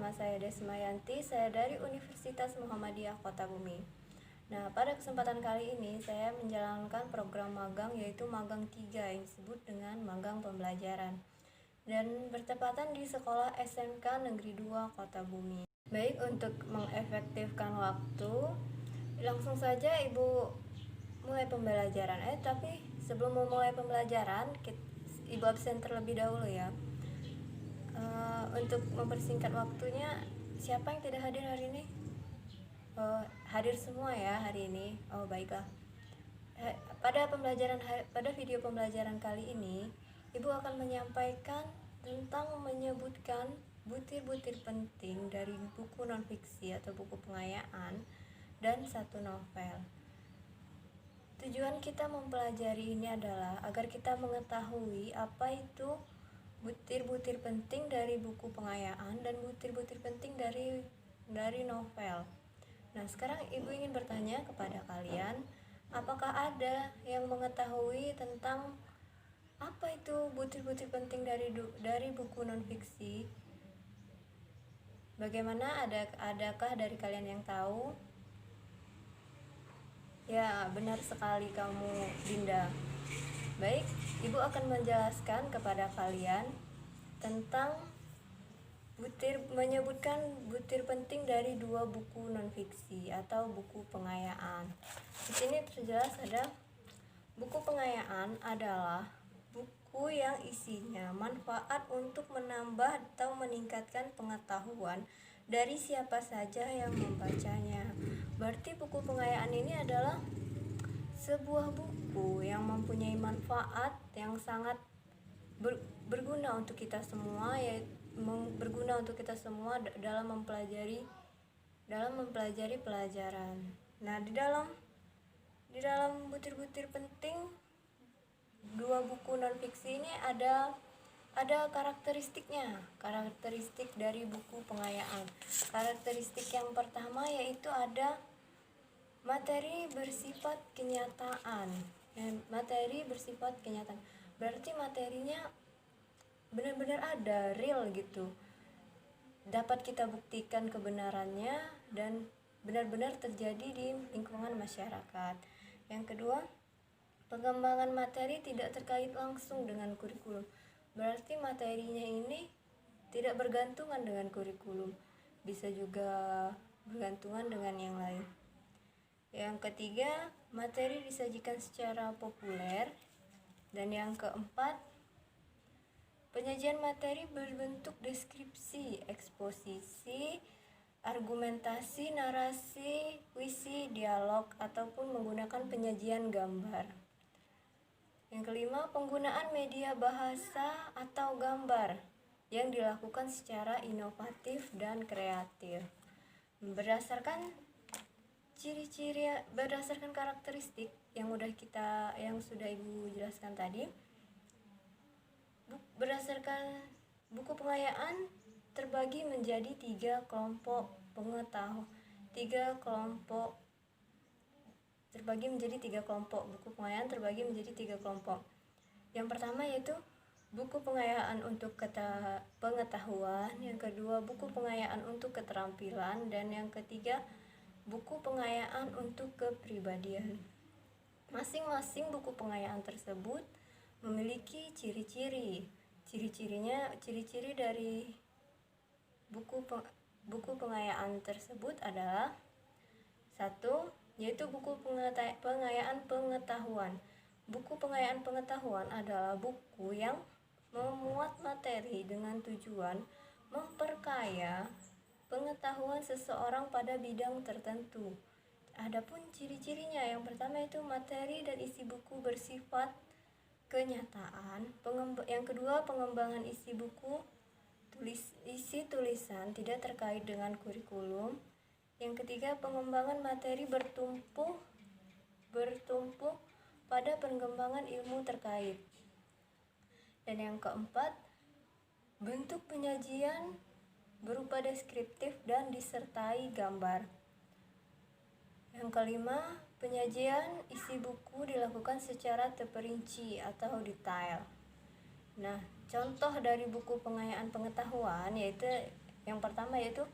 nama saya Desmayanti, saya dari Universitas Muhammadiyah Kota Bumi. Nah, pada kesempatan kali ini saya menjalankan program magang yaitu magang 3 yang disebut dengan magang pembelajaran dan bertepatan di Sekolah SMK Negeri 2 Kota Bumi. Baik, untuk mengefektifkan waktu, langsung saja Ibu mulai pembelajaran. Tapi sebelum memulai pembelajaran, Ibu absen terlebih dahulu ya. Untuk mempersingkat waktunya, siapa yang tidak hadir hari ini? Hadir semua ya hari ini. Baiklah. Pada video pembelajaran kali ini, Ibu akan menyampaikan tentang menyebutkan butir-butir penting dari buku non-fiksi atau buku pengayaan dan satu novel. Tujuan kita mempelajari ini adalah agar kita mengetahui apa itu butir-butir penting dari buku pengayaan dan butir-butir penting dari novel. Nah, sekarang Ibu ingin bertanya kepada kalian, apakah ada yang mengetahui tentang apa itu butir-butir penting dari buku non-fiksi? Bagaimana, adakah dari kalian yang tahu? Ya, benar sekali kamu, Dinda. Baik, Ibu akan menjelaskan kepada kalian tentang menyebutkan butir penting dari 2 buku non-fiksi atau buku pengayaan. Di sini terjelas ada buku pengayaan adalah buku yang isinya manfaat untuk menambah atau meningkatkan pengetahuan dari siapa saja yang membacanya. Berarti buku pengayaan ini adalah sebuah buku yang mempunyai manfaat yang sangat berguna untuk kita semua, yaitu berguna untuk kita semua dalam mempelajari pelajaran. Nah, di dalam butir-butir penting 2 buku non-fiksi ini ada karakteristik dari buku pengayaan. Karakteristik yang pertama yaitu ada materi bersifat kenyataan. Berarti materinya benar-benar ada, real gitu. Dapat kita buktikan kebenarannya dan benar-benar terjadi di lingkungan masyarakat. Yang kedua, pengembangan materi tidak terkait langsung dengan kurikulum. Berarti materinya ini tidak bergantungan dengan kurikulum. Bisa juga bergantungan dengan yang lain. Yang ketiga, materi disajikan secara populer. Dan yang keempat, penyajian materi berbentuk deskripsi, eksposisi, argumentasi, narasi, puisi, dialog, ataupun menggunakan penyajian gambar. Yang kelima, penggunaan media bahasa atau gambar yang dilakukan secara inovatif dan kreatif. Berdasarkan karakteristik yang sudah Ibu jelaskan tadi, berdasarkan buku pengayaan terbagi menjadi 3 kelompok buku pengayaan terbagi menjadi 3 kelompok. Yang pertama yaitu buku pengayaan untuk pengetahuan, yang kedua buku pengayaan untuk keterampilan, dan yang ketiga buku pengayaan untuk kepribadian. Masing-masing buku pengayaan tersebut memiliki ciri-ciri. Ciri-ciri dari buku pengayaan tersebut adalah 1, yaitu buku pengayaan pengetahuan. Buku pengayaan pengetahuan adalah buku yang memuat materi dengan tujuan memperkaya pengetahuan seseorang pada bidang tertentu. Adapun ciri-cirinya, yang pertama itu materi dan isi buku bersifat kenyataan. Yang kedua, pengembangan isi buku, isi tulisan tidak terkait dengan kurikulum. Yang ketiga, pengembangan materi bertumpu pada pengembangan ilmu terkait. Dan yang keempat, bentuk penyajian berupa deskriptif dan disertai gambar. Yang kelima, penyajian isi buku dilakukan secara terperinci atau detail. Nah, contoh dari buku pengayaan pengetahuan yaitu Yang pertama yaitu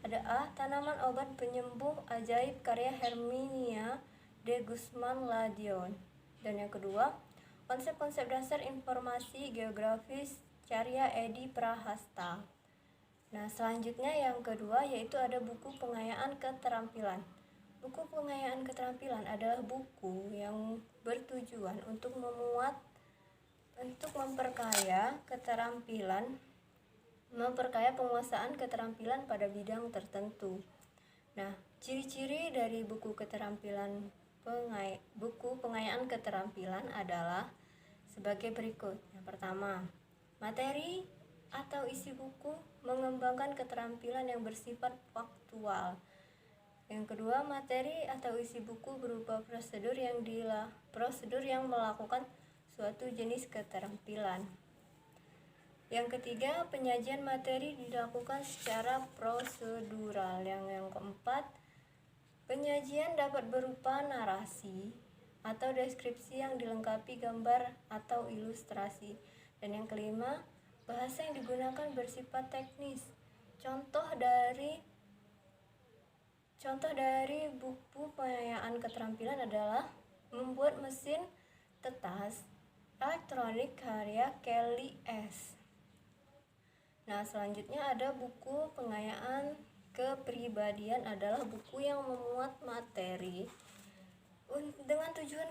ada A. Tanaman obat penyembuh ajaib karya Herminia de Guzman Ladion. Dan yang kedua, konsep-konsep dasar informasi geografis karya Edi Prahasta. Nah, selanjutnya yang kedua yaitu ada buku pengayaan keterampilan. Buku pengayaan keterampilan adalah buku yang bertujuan untuk memperkaya penguasaan keterampilan pada bidang tertentu. Nah, ciri-ciri dari buku pengayaan keterampilan adalah sebagai berikut. Yang pertama, materi atau isi buku mengembangkan keterampilan yang bersifat faktual. Yang kedua, materi atau isi buku berupa prosedur yang melakukan suatu jenis keterampilan. Yang ketiga, penyajian materi dilakukan secara prosedural. Yang keempat, penyajian dapat berupa narasi atau deskripsi yang dilengkapi gambar atau ilustrasi. Dan yang kelima, bahasa yang digunakan bersifat teknis. Contoh dari buku pengayaan keterampilan adalah membuat mesin tetas elektronik karya Kelly S. Nah, selanjutnya ada buku pengayaan kepribadian adalah buku yang memuat materi dengan tujuan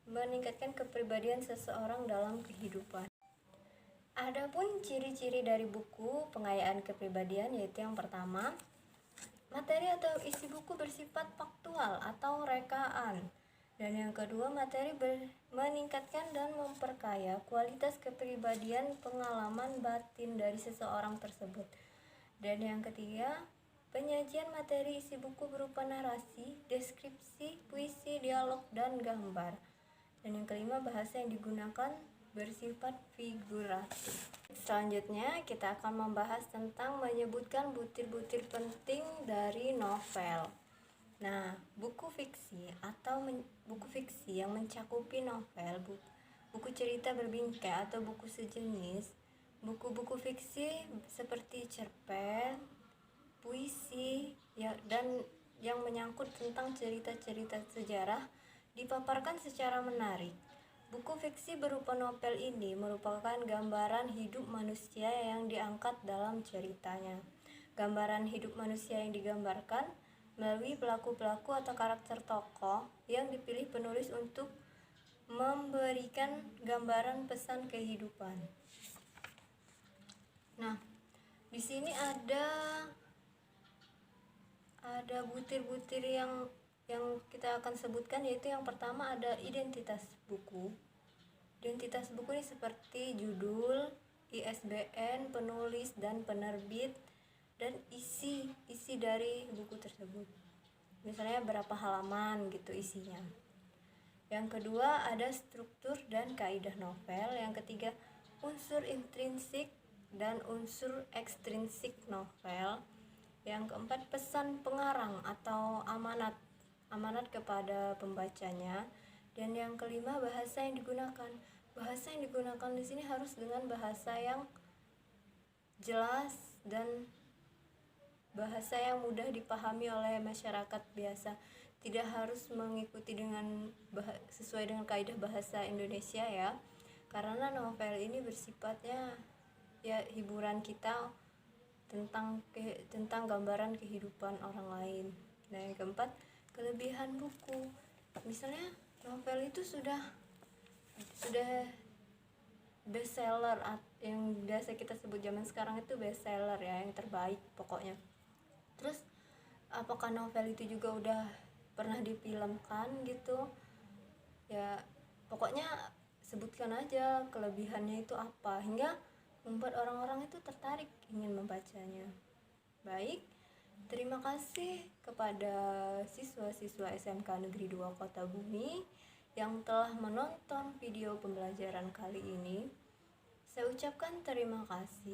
meningkatkan kepribadian seseorang dalam kehidupan. Adapun ciri-ciri dari buku pengayaan kepribadian yaitu yang pertama, materi atau isi buku bersifat faktual atau rekaan. Dan yang kedua, materi meningkatkan dan memperkaya kualitas kepribadian pengalaman batin dari seseorang tersebut. Dan yang ketiga, penyajian materi isi buku berupa narasi, deskripsi, puisi, dialog, dan gambar. Dan yang kelima, bahasa yang digunakan bersifat figuratif. Selanjutnya kita akan membahas tentang menyebutkan butir-butir penting dari novel. Nah, buku fiksi yang mencakupi novel, buku cerita berbingkai atau buku sejenis, buku-buku fiksi seperti cerpen, puisi dan yang menyangkut tentang cerita-cerita sejarah dipaparkan secara menarik. Buku fiksi berupa novel ini merupakan gambaran hidup manusia yang diangkat dalam ceritanya. Gambaran hidup manusia yang digambarkan melalui pelaku-pelaku atau karakter tokoh yang dipilih penulis untuk memberikan gambaran pesan kehidupan. Nah, di sini ada butir-butir yang kita akan sebutkan, yaitu yang pertama ada identitas buku. Identitas buku ini seperti judul, ISBN, penulis dan penerbit, dan isi dari buku tersebut. Misalnya berapa halaman gitu isinya. Yang kedua ada struktur dan kaidah novel. Yang ketiga unsur intrinsik dan unsur ekstrinsik novel. Yang keempat pesan pengarang atau amanat kepada pembacanya. Dan yang kelima bahasa yang digunakan. Bahasa yang digunakan di sini harus dengan bahasa yang jelas dan bahasa yang mudah dipahami oleh masyarakat biasa. Tidak harus mengikuti sesuai dengan kaidah bahasa Indonesia ya. Karena novel ini bersifatnya ya hiburan kita tentang gambaran kehidupan orang lain. Nah, yang keempat, kelebihan buku. Misalnya novel itu sudah bestseller, yang biasa kita sebut zaman sekarang itu bestseller ya, yang terbaik pokoknya. Terus apakah novel itu juga udah pernah difilmkan gitu ya? Pokoknya sebutkan aja kelebihannya itu apa hingga membuat orang-orang itu tertarik ingin membacanya. Baik, terima kasih kepada siswa-siswa SMK Negeri 2 Kota Bumi yang telah menonton video pembelajaran kali ini. Saya ucapkan terima kasih.